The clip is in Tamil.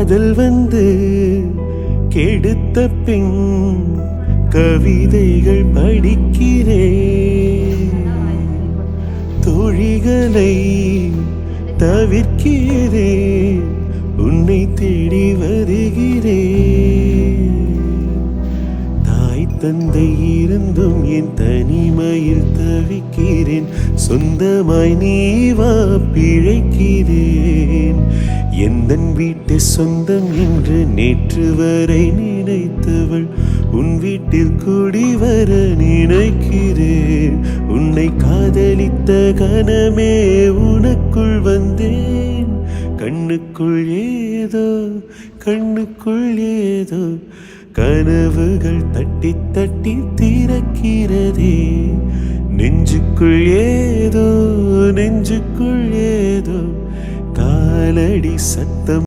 காதல் வந்து கெடுத்த பின் கவிதைகள் படிக்கிறேன். தோழிகளை தவிர்க்கிறேன், உன்னை தேடி வருகிறேன். தாய் தந்தை இருந்தும் என் தனிமையில் தவிக்கிறேன். சொந்தமாய் நீ வா, பிழைக்கிறேன். எந்தன் வீட்டு சொந்தம் என்று நேற்று வரை நினைத்தவள் உன் வீட்டில் கூடி வர நினைக்கிறேன். உன்னை காதலித்த கணமே உனக்குள் வந்தேன். கண்ணுக்குள் ஏதோ கண்ணுக்குள் ஏதோ கனவுகள் தட்டி தட்டி திறக்கிறதே. நெஞ்சுக்குள் ஏதோ நெஞ்சுக்குள் ஏதோ காலடி சத்தம்.